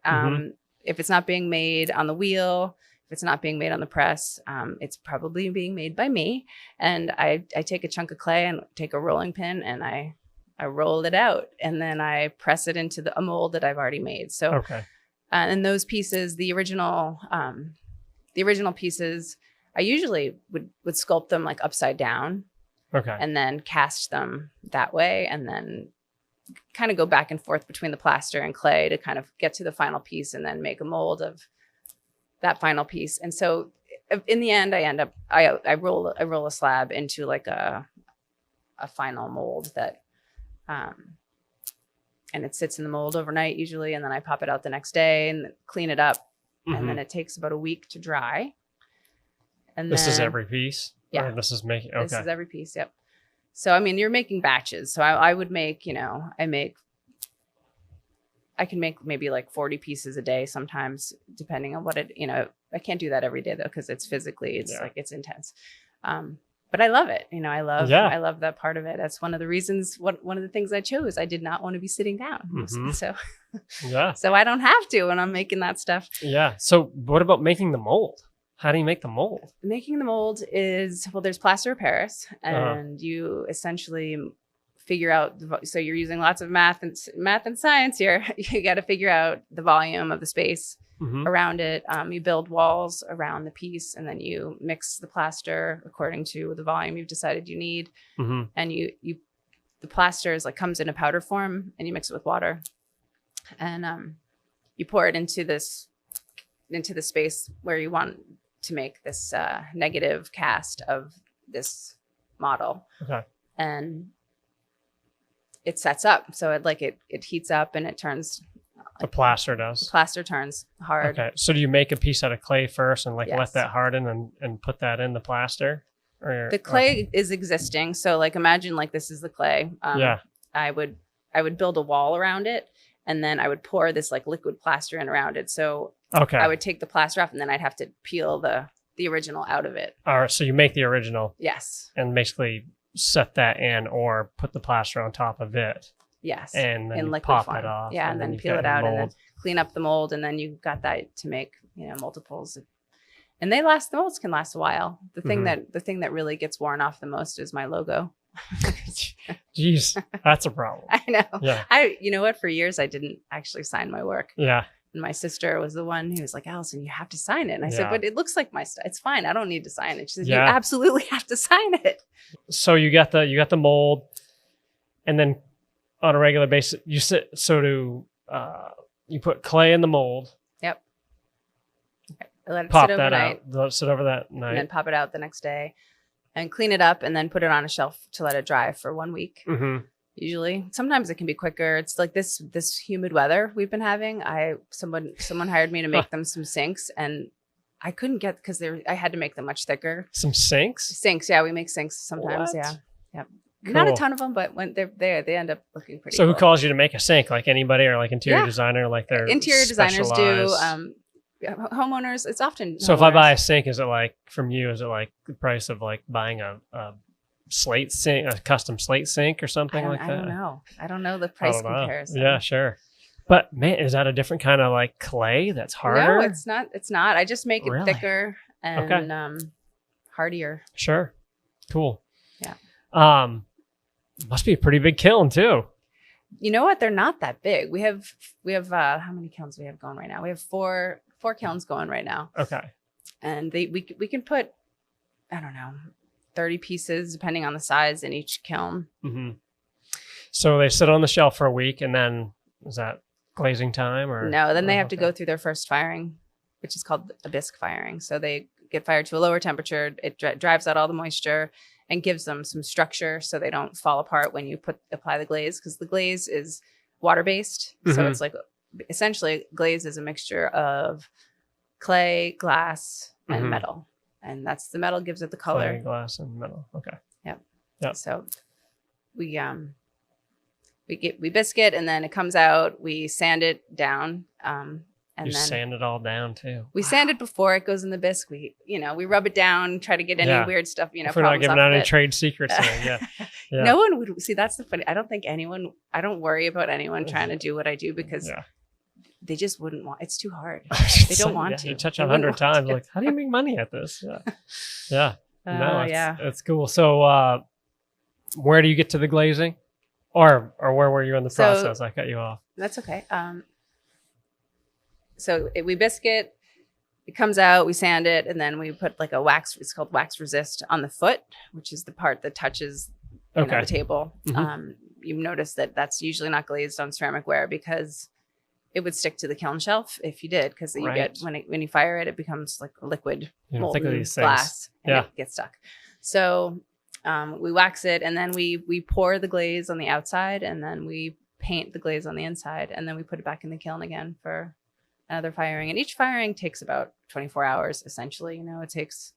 If it's not being made on the wheel, if it's not being made on the press, it's probably being made by me. And I take a chunk of clay and take a rolling pin and I roll it out, and then I press it into a mold that I've already made. So, okay. And those pieces, the original pieces, I usually would sculpt them like upside down. Okay. And then cast them that way, and then kind of go back and forth between the plaster and clay to kind of get to the final piece and then make a mold of that final piece. And so in the end, I roll a slab into like a final mold that, and it sits in the mold overnight usually. And then I pop it out the next day and clean it up. And then it takes about a week to dry. And this is every piece? Yeah. Or this is making, okay. This is every piece. Yep. So, I mean, you're making batches. So I would make, I can make maybe like 40 pieces a day sometimes, depending on what I can't do that every day though, because it's intense. But I love it. I love that part of it. That's one of the reasons, one of the things I chose. I did not want to be sitting down. So, so I don't have to when I'm making that stuff. Yeah. So what about making the mold? How do you make the mold? Making the mold is, there's plaster of Paris, and you essentially figure out, so you're using lots of math and science here. You got to figure out the volume of the space around it. You build walls around the piece, and then you mix the plaster according to the volume you've decided you need. And the plaster is comes in a powder form, and you mix it with water, and you pour it into the space where you want to make this negative cast of this model. Okay. And it sets up. So it heats up and it turns. The plaster does. The plaster turns hard. Okay. So do you make a piece out of clay first and Yes. let that harden and put that in the plaster? Or, the clay is existing. So imagine this is the clay. I would build a wall around it, and then I would pour this liquid plaster in around it. So okay. I would take the plaster off, and then I'd have to peel the original out of it. All right. So you make the original. Yes. And basically set that in or put the plaster on top of it. Yes. and then In you liquid pop form. it off. Yeah, and then you've peel got it your out and then mold. clean up the mold, and then you've got that to make, multiples. And they last. The molds can last a while. The thing that really gets worn off the most is my logo. Jeez, that's a problem. I know. Yeah. You know what? For years, I didn't actually sign my work. Yeah. And my sister was the one who was like, Alison, you have to sign it. And I said, Yeah. but it looks like my stuff. It's fine. I don't need to sign it. She said, Yeah. you absolutely have to sign it. So you got the mold, and then on a regular basis, you put clay in the mold. Yep. I let it Pop sit that overnight. out. Let it sit over that And night. then pop it out the next day and clean it up and then put it on a shelf to let it dry for 1 week. Mm-hmm. Usually, sometimes it can be quicker. It's like this humid weather we've been having. Someone hired me to make them some sinks, and I couldn't get because I had to make them much thicker. Some sinks. Sinks, yeah, we make sinks sometimes. What? Yeah, yeah. Cool. Not a ton of them, but when they're there, they end up looking pretty. So cool. who calls you to make a sink? Like anybody, or like interior Yeah. designer? Like they're Interior designers do. specialized? Homeowners, it's often. So if I buy a homeowners. sink, is it like from you? Is it like the price of like buying a slate sink, a custom slate sink or something like that? I don't know the price I don't know. comparison. Yeah, sure. But man, is that a different kind of like clay that's harder? No, it's not. It's not. I just make it Really? thicker and hardier. Sure. Cool. Yeah. Must be a pretty big kiln too. You know what? They're not that big. We have how many kilns we have going right now? We have four kilns going right now. Okay. And we can put, I don't know, 30 pieces depending on the size in each kiln. Mm-hmm. So they sit on the shelf for a week, and then is that glazing time or No, then they have to go through their first firing, which is called a bisque firing. So they get fired to a lower temperature. It drives out all the moisture and gives them some structure so they don't fall apart when you apply the glaze, because the glaze is water based. So Mhm. it's like essentially glaze is a mixture of clay, glass, and Mhm. metal, and that's the metal gives it the color. clay, glass, and metal. Okay. Yep. So we biscuit, and then it comes out. We sand it down, and You then sand it all down too. we sand it before it goes in the bisque. We rub it down, try to get any Yeah. weird stuff. If we're not problems giving off out of any it. trade secrets here. Yeah. Yeah. No one would see. That's the funny. I don't worry about anyone trying to do what I do because Yeah. they just wouldn't want. It's too hard. They don't want to. You touch They on wouldn't 100 want times. to. Like, how do you make money at this? Yeah. Yeah. No, Yeah. it's cool. So, where do you get to the glazing, or where were you in the So- process? I cut you off. That's okay. We biscuit. It comes out. We sand it, and then we put like a wax. It's called wax resist on the foot, which is the part that touches Okay. the table. Mhm. You've noticed that that's usually not glazed on ceramic ware because it would stick to the kiln shelf if you did, because you get Right. when you fire it, it becomes like a liquid You don't think of molten these things. glass, and Yeah. it gets stuck. So we wax it, and then we pour the glaze on the outside, and then we paint the glaze on the inside, and then we put it back in the kiln again for another firing. And each firing takes about 24 hours, essentially. It takes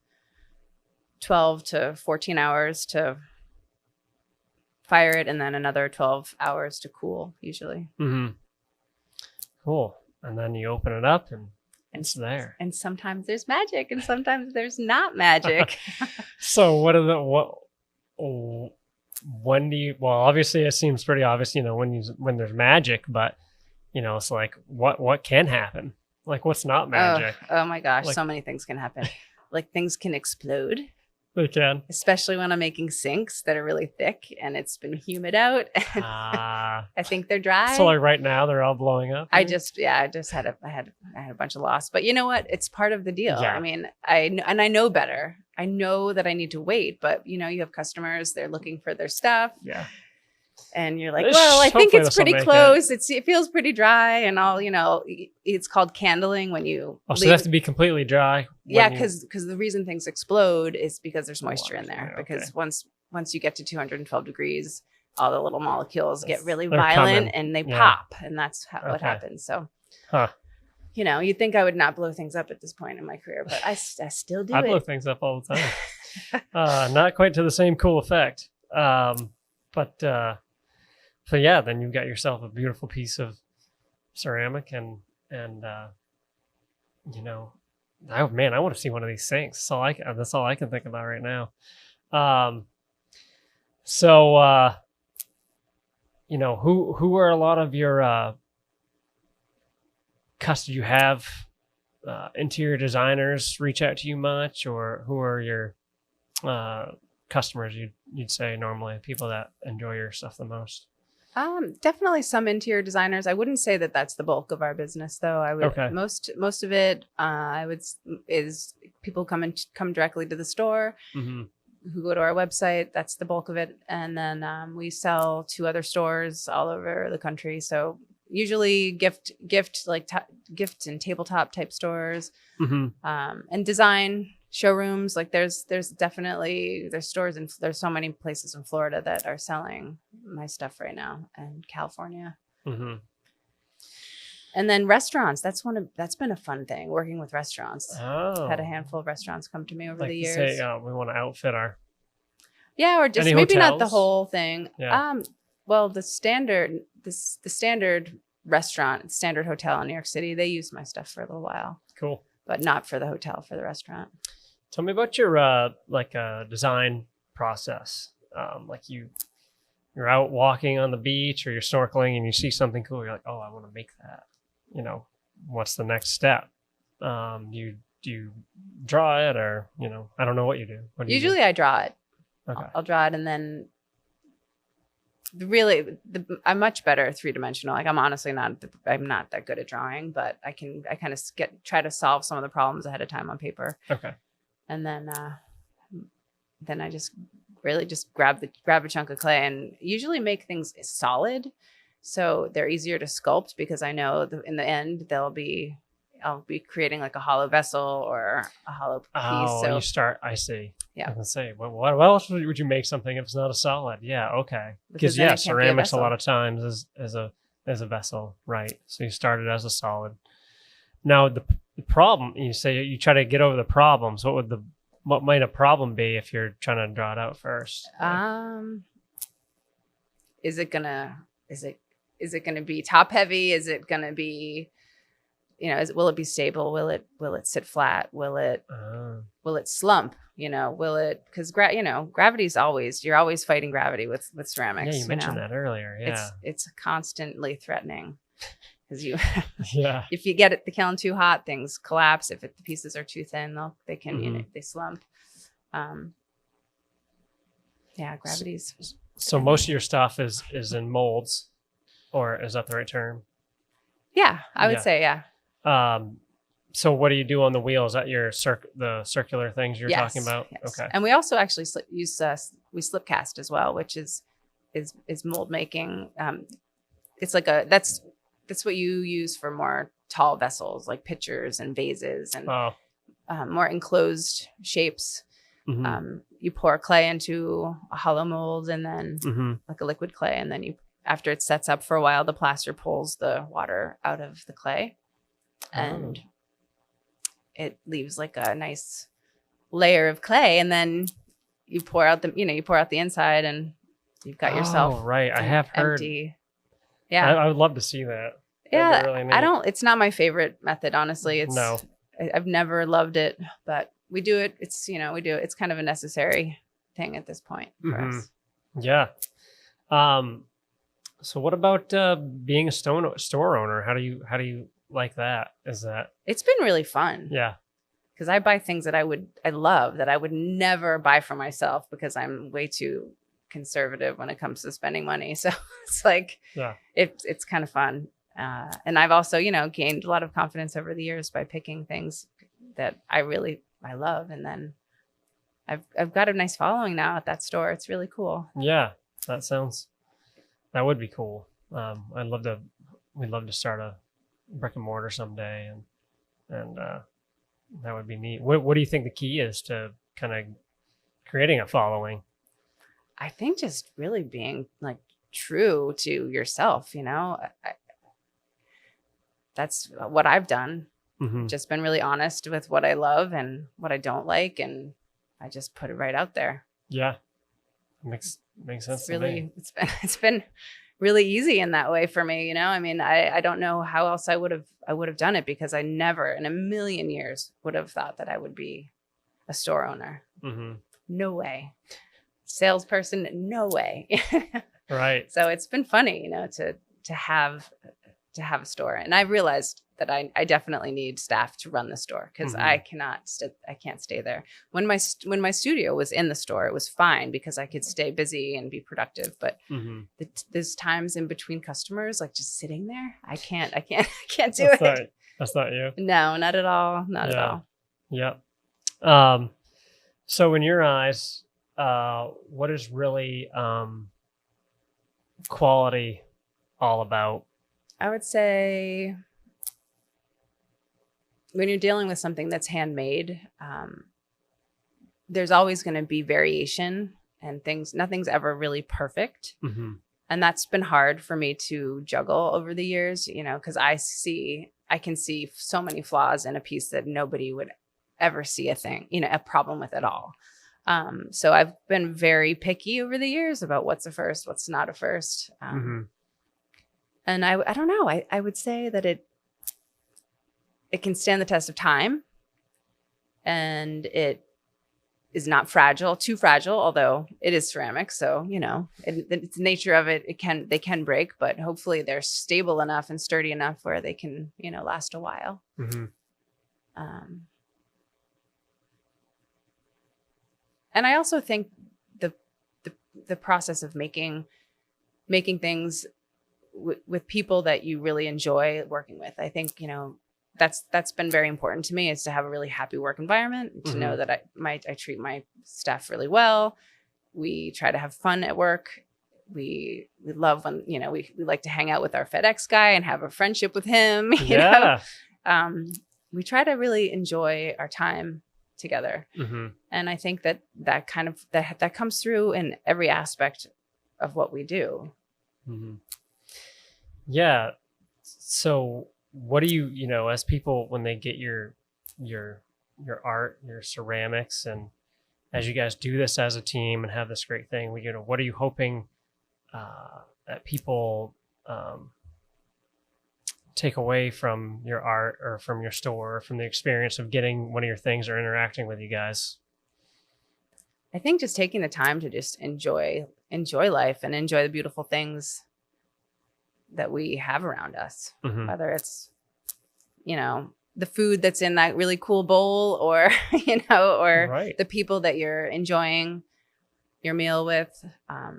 12 to 14 hours to fire it, and then another 12 hours to cool, usually. Mm-hmm. Cool. And then you open it up, and it's there. And sometimes there's magic, and sometimes there's not magic. So when do you? Well, obviously, it seems pretty obvious. When there's magic, but it's like what can happen? Like, what's not magic? Oh my gosh, Like- so many things can happen. Like things can explode, They can. especially when I'm making sinks that are really thick and it's been humid out. Ah. I think they're dry. So like right now, they're all blowing up. I had a bunch of loss, but you know what? It's part of the deal. Yeah. I mean, I know better. I know that I need to wait, but you have customers, they're looking for their stuff, Yeah. and you're like, This- well, I think hopefully it's this will pretty make it. close. It feels pretty dry and all, it's called candling when you Oh, so leave- they have to be completely dry. yeah, when you- because the reason things explode is because there's moisture in there. Okay. Because once you get to 212 degrees, all the little molecules get really They're violent coming. and they Yeah. pop, and that's what Okay. happens. So, Huh. you'd think I would not blow things up at this point in my career, but I still do I it. blow things up all the time. Not quite to the same cool effect. But so yeah, then you've got yourself a beautiful piece of ceramic, and I want to see one of these things. That's all I can think about right now. So who are a lot of your customers? You have interior designers reach out to you much, or who are your customers? You'd say normally people that enjoy your stuff the most. Definitely some interior designers. I wouldn't say that that's the bulk of our business, though. I would Okay. most of it. Is people come directly to the store, who go to our website. That's the bulk of it, and then we sell to other stores all over the country. So usually gift and tabletop type stores, and design showrooms. Like there's definitely stores, and there's so many places in Florida that are selling my stuff right now, and California. And then restaurants. That's been a fun thing, working with restaurants. Oh, Had a handful of restaurants come to me over the years. Say, we want to outfit our. Yeah, or just Any maybe hotels? not the whole thing. Yeah. Well, the standard restaurant, standard hotel in New York City, they used my stuff for a little while. Cool. But not for the hotel, for the restaurant. Tell me about your design process. Like you're out walking on the beach or you're snorkeling and you see something cool. You're like, oh, I want to make that. What's the next step? Do you draw it, or I don't know what you do. What do you Usually do? I draw it. Okay. I'll draw it, and then I'm much better three-dimensional. Like I'm honestly not that good at drawing, but I kind of try to solve some of the problems ahead of time on paper. Okay. And then I just really just grab a chunk of clay, and usually make things solid, so they're easier to sculpt, because I know in the end I'll be creating like a hollow vessel or a hollow piece. Oh, so you start. I see. Yeah. I can say, what else would you make something if it's not a solid? Yeah. Okay. Because then it can't be a ceramics a vessel. lot of times is a vessel, right? So you started as a solid. Now the problem, you say you try to get over the problems. What might a problem be if you're trying to draw it out first? Is it gonna be top heavy? Is it gonna be, will it be stable? Will it sit flat? Will it slump? Will it, because gravity's you're always fighting gravity with ceramics. Yeah, you mentioned that earlier. Yeah. It's constantly threatening, because Yeah. if you get the kiln too hot, things collapse. If the pieces are too thin, they can they slump. Gravity's. So most of your stuff is in molds, or is that the right term? Yeah, I would say, yeah. So what do you do on the wheel? Is that the circular things you're talking about? Yes. Okay. And we also actually use we slip cast as well, which is mold making. It's like that's what you use for more tall vessels, like pitchers and vases and more enclosed shapes. You pour clay into a hollow mold, and then like a liquid clay, and then after it sets up for a while, the plaster pulls the water out of the clay, and it leaves like a nice layer of clay, and then you pour out the inside, and you've got yourself. Oh, right. I have heard. Empty. Yeah. I would love to see that. Yeah. Really neat. It's not my favorite method, honestly. No. I've never loved it, but we do it. It's, we do it. It's kind of a necessary thing at this point for us. Yeah. So what about being a store owner? How do you like that? It's been really fun. Yeah. Because I buy things that I love that I would never buy for myself, because I'm way too conservative when it comes to spending money. So it's like, it's kind of fun. And I've also, gained a lot of confidence over the years by picking things that I love. And then I've got a nice following now at that store. It's really cool. Yeah. That would be cool. we'd love to start a brick and mortar someday, and that would be neat. What do you think the key is to kind of creating a following? I think just really being like true to yourself, that's what I've done. Mm-hmm. Just been really honest with what I love and what I don't like, and I just put it right out there. Yeah, makes sense. It's been really easy in that way for me. I mean, I don't know how else I would have done it, because I never in a million years would have thought that I would be a store owner. Mm-hmm. No way. Salesperson, no way. Right. So it's been funny, to have a store. And I realized that I definitely need staff to run the store, because I can't stay there. When my studio was in the store, it was fine because I could stay busy and be productive. But there's times in between customers, like just sitting there, I can't do it. That's not you. No, not at all. Not at all. Yep. So in your eyes, what is really quality all about? I would say when you're dealing with something that's handmade, there's always going to be variation, and nothing's ever really perfect. And that's been hard for me to juggle over the years, because I can see so many flaws in a piece that nobody would ever see a problem with at all. So I've been very picky over the years about what's a first, what's not a first. And I don't know. I would say that it can stand the test of time, and it is not too fragile, although it is ceramic. So, it's the nature of it. They can break, but hopefully they're stable enough and sturdy enough where they can, last a while. And I also think the process of making things with people that you really enjoy working with. I think, that's been very important to me, is to have a really happy work environment, to know that I treat my staff really well. We try to have fun at work. We love when, we like to hang out with our FedEx guy and have a friendship with him. You know? We try to really enjoy our time together. And I think that comes through in every aspect of what we do. Yeah. So what do you, as people, when they get your art, your ceramics, and as you guys do this as a team and have this great thing, what are you hoping that people take away from your art or from your store or from the experience of getting one of your things or interacting with you guys? I think just taking the time to just enjoy life and enjoy the beautiful things that we have around us, whether it's, the food that's in that really cool bowl, or, or the people that you're enjoying your meal with. I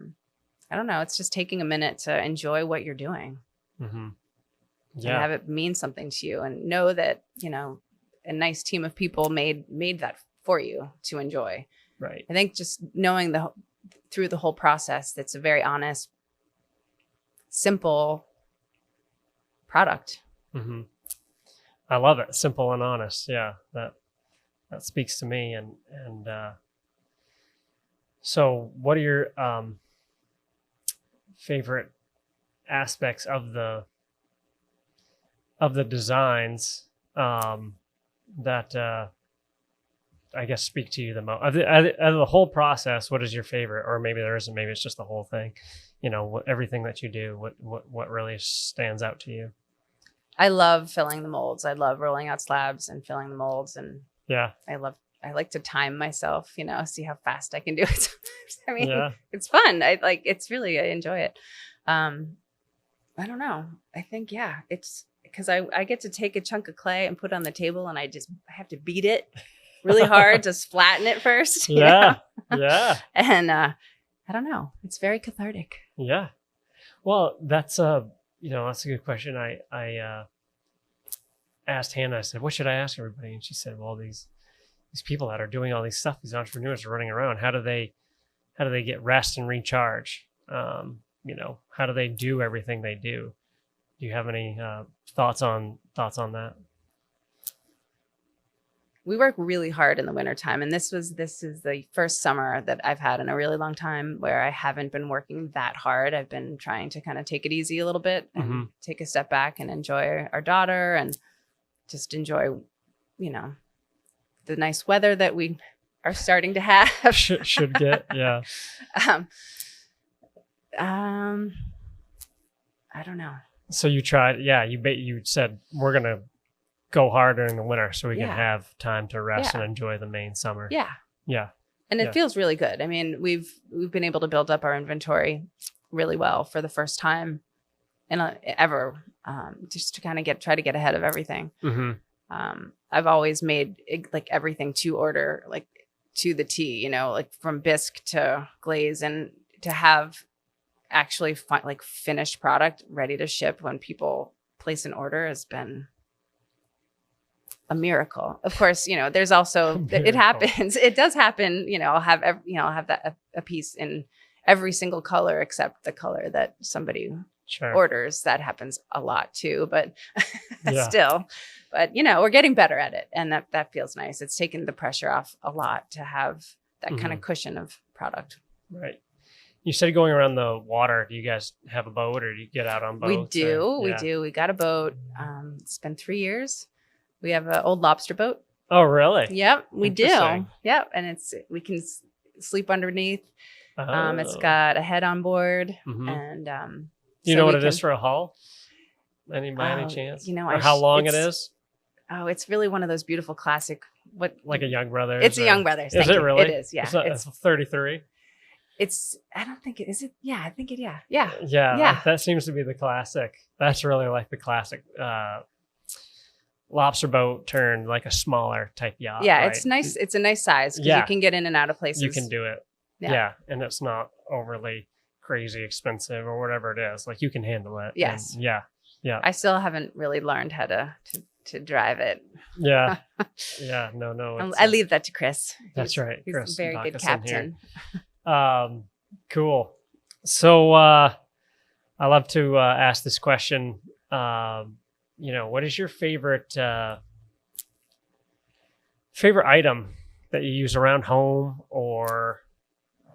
don't know. It's just taking a minute to enjoy what you're doing. And have it mean something to you, and know that, a nice team of people made that for you to enjoy. Right. I think just knowing through the whole process, that's a very honest, simple product. I love it. Simple and honest. Yeah. That speaks to me. And so what are your favorite aspects of the designs that I guess speak to you the most? Of the whole process, what is your favorite? Or maybe there isn't. Maybe it's just the whole thing. Everything that you do. What really stands out to you? I love filling the molds. I love rolling out slabs and filling the molds. And I like to time myself. See how fast I can do it. I mean, it's fun. I enjoy it. I don't know. I think it's because I get to take a chunk of clay and put it on the table, and I have to beat it really hard to flatten it first. Yeah. And I don't know. It's very cathartic. Yeah. Well, that's that's a good question. I asked Hannah, I said, what should I ask everybody? And she said, well, these people that are doing all these stuff, these entrepreneurs are running around. How do they get rest and recharge? How do they do everything they do? Do you have any thoughts on that? We work really hard in the wintertime, and this is the first summer that I've had in a really long time where I haven't been working that hard. I've been trying to kind of take it easy a little bit and take a step back and enjoy our daughter, and just enjoy, the nice weather that we are starting to have. should get, yeah. I don't know. So you tried, you said we're going to go hard during the winter so we can have time to rest and enjoy the main summer. Yeah. And it feels really good. I mean, we've been able to build up our inventory really well for the first time ever, just to kind of try to get ahead of everything. I've always made like everything to order, like to the T, you know, like from bisque to glaze, and to have actually like finished product ready to ship when people place an order has been a miracle. Of course, you know, there's also, it happens. It does happen. You know, I'll have that a piece in every single color except the color that somebody orders. That happens a lot too, but still, but you know, we're getting better at it, and that feels nice. It's taken the pressure off a lot to have that kind of cushion of product. Right. You said going around the water. Do you guys have a boat, or do you get out on boats? We do. We do. We got a boat. It's been 3 years. We have an old lobster boat. Oh, really? Yep, we do. Yep, and we can sleep underneath. It's got a head on board, and do you know what it is for a hull? By any chance? You know, or how long it is? Oh, it's really one of those beautiful classic. Like a Young Brothers? It's a Young Brothers. Is it really? It is. Yeah. It's 33. I don't think it is. It. Yeah, I think it. Yeah. Yeah. That seems to be the classic. That's really like the classic lobster boat turned like a smaller type yacht. Yeah, right? it's nice. It's a nice size because you can get in and out of places. You can do it. Yeah, and it's not overly crazy expensive or whatever it is. Like you can handle it. Yes. And yeah. I still haven't really learned how to drive it. Yeah. Yeah. No. I leave that to Chris. That's right. He's Chris, a very good captain. Cool. So I love to ask this question. You know, what is your favorite item that you use around home or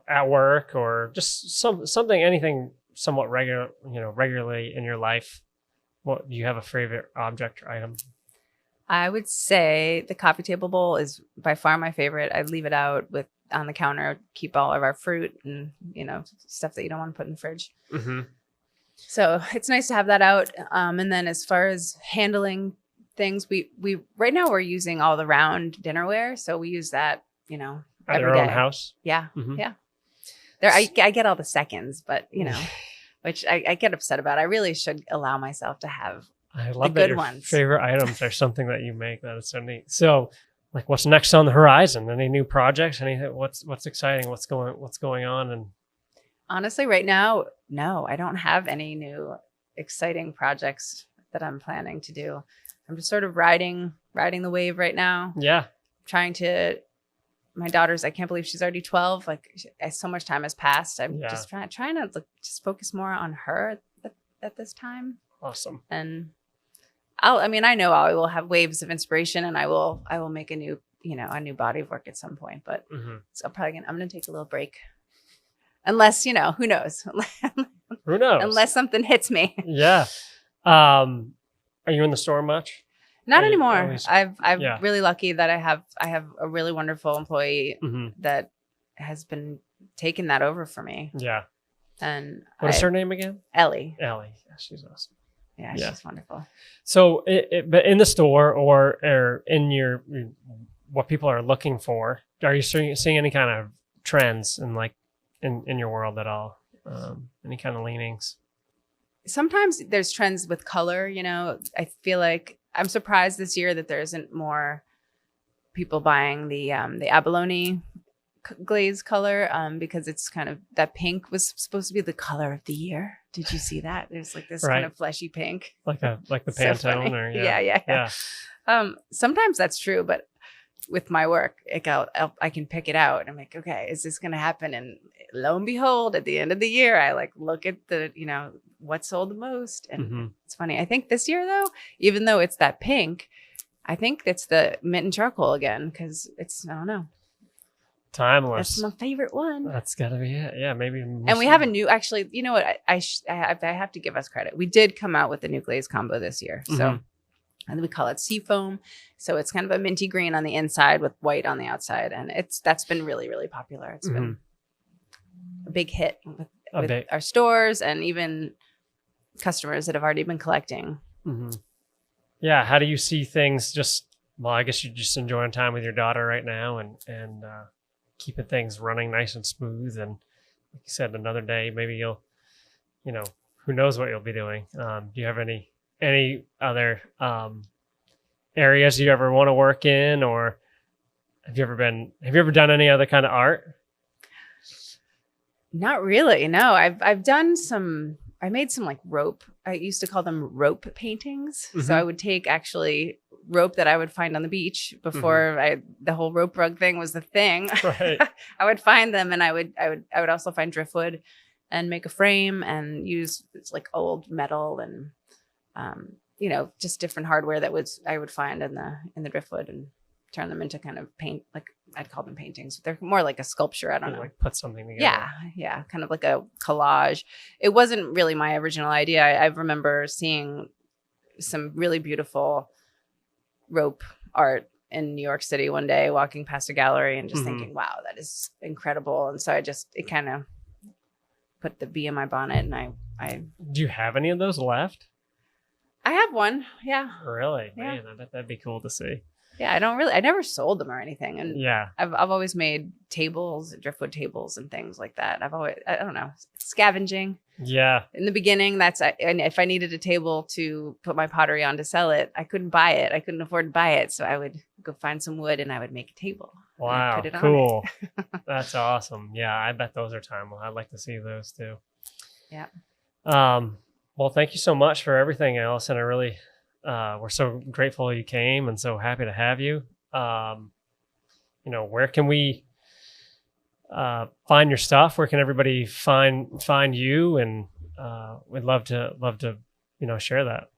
at work, or just something, anything somewhat regularly in your life? What do you have a favorite object or item? I would say the coffee table bowl is by far my favorite. I'd leave it out on the counter, keep all of our fruit and, you know, stuff that you don't want to put in the fridge. So it's nice to have that out. And then as far as handling things, we right now we're using all the round dinnerware. So we use that, you know, at our own house. Yeah. Yeah. I get all the seconds, but you know, which I get upset about. I really should allow myself to have I love the that good your ones. Favorite items are something that you make. That is so neat. So, like, what's next on the horizon? Any new projects? Anything? What's exciting? What's going on? And honestly, right now, no, I don't have any new exciting projects that I'm planning to do. I'm just sort of riding the wave right now. Yeah, trying to. My daughter's, I can't believe she's already 12. Like so much time has passed. I'm just trying to just focus more on her at this time. Awesome. And I know I will have waves of inspiration, and I will make a new body of work at some point, but so I'm going to take a little break. Unless, you know, who knows? Who knows? Unless something hits me. Yeah. Are you in the store much? Not anymore. I'm really lucky that I have a really wonderful employee that has been taking that over for me. Yeah. And what is her name again? Ellie. Yeah, she's awesome. Yeah, she's wonderful. So, but in the store or in your what people are looking for, are you seeing any kind of trends in your world at all? Any kind of leanings? Sometimes there's trends with color. You know, I feel like I'm surprised this year that there isn't more people buying the abalone glaze color because it's kind of, that pink was supposed to be the color of the year. Did you see that? There's like this kind of fleshy pink, like the Pantone or yeah. Sometimes that's true, but with my work, I can pick it out. I'm like, okay, is this going to happen? And lo and behold, at the end of the year, I look at the, you know, what sold the most. And it's funny. I think this year though, even though it's that pink, I think it's the mint and charcoal again. Cause it's, I don't know. Timeless. That's my favorite one. That's gotta be it. Yeah. Maybe. And we have a new, actually, you know what? I have to give us credit. We did come out with a new glaze combo this year. So and we call it Seafoam. So it's kind of a minty green on the inside with white on the outside. And that's been really, really popular. It's been a big hit with our stores and even customers that have already been collecting. Yeah. How do you see things? I guess you're just enjoying time with your daughter right now and keeping things running nice and smooth. And like you said, another day, maybe you'll you know, who knows what you'll be doing. Do you have any other areas you ever want to work in, or have you ever done any other kind of art? Not really. No, I've done some. I made some like rope. I used to call them rope paintings. So I would take actually rope that I would find on the beach before the whole rope rug thing was the thing. Right. I would find them, and I would also find driftwood and make a frame and use like old metal and you know, just different hardware that I would find in the driftwood and turn them into kind of paint, like I'd call them paintings. They're more like a sculpture. I don't know. Like put something together. Yeah. Kind of like a collage. It wasn't really my original idea. I remember seeing some really beautiful rope art in New York City one day, walking past a gallery and just thinking, wow, that is incredible. And so it kind of put the bee in my bonnet, and I Do you have any of those left? I have one. Yeah. Really? Yeah. Man, I bet that'd be cool to see. Yeah, I never sold them or anything. And Yeah. I've always made tables, driftwood tables and things like that. I don't know, scavenging. Yeah. In the beginning, and if I needed a table to put my pottery on to sell it, I couldn't buy it. I couldn't afford to buy it. So I would go find some wood and I would make a table. Wow. Put it on Cool. it. That's awesome. Yeah. I bet those are time. I'd like to see those too. Yeah. Well, thank you so much for everything, Alison. I really, we're so grateful you came and so happy to have you. You know, where can we find your stuff? Where can everybody find you? And we'd love to, you know, share that.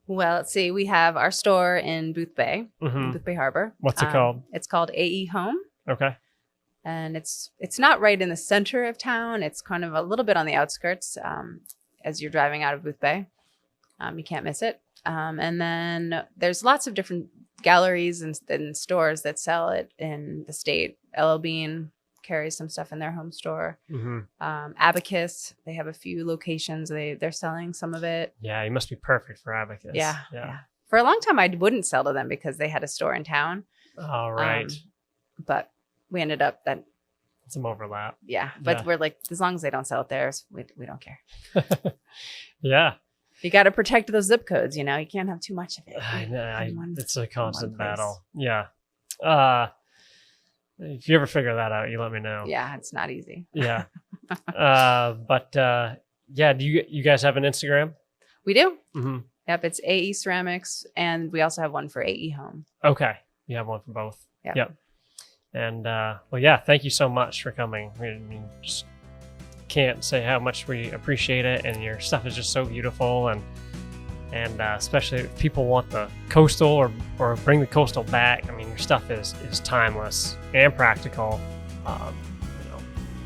Well, let's see. We have our store in Booth Bay, Booth Bay Harbor. What's it called? It's called AE Home. Okay. And it's not right in the center of town. It's kind of a little bit on the outskirts as you're driving out of Booth Bay. You can't miss it. And then there's lots of different galleries and stores that sell it in the state. LL Bean carries some stuff in their home store. Abacus, they have a few locations. They're selling some of it. Yeah, you must be perfect for Abacus. Yeah. For a long time, I wouldn't sell to them because they had a store in town. All right. But we ended up that some overlap. Yeah, but we're like, as long as they don't sell it there, we don't care. Yeah. You got to protect those zip codes, you know. You can't have too much of it. I know. It's a constant battle. Yeah. If you ever figure that out, you let me know. Yeah, it's not easy. Yeah. But yeah, do you guys have an Instagram? We do. Yep, it's AE Ceramics, and we also have one for AE Home. Okay. You have one for both. Yep. And well, yeah, thank you so much for coming. We just can't say how much we appreciate it, and your stuff is just so beautiful, and especially if people want the coastal or bring the coastal back. I mean, your stuff is timeless and practical. You know,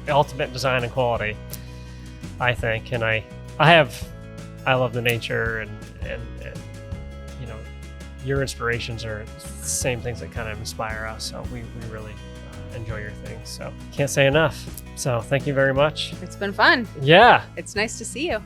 the ultimate design and quality, I think. And I love the nature and you know, your inspirations are the same things that kind of inspire us. So we really enjoy your things. So can't say enough. So thank you very much. It's been fun. Yeah. It's nice to see you.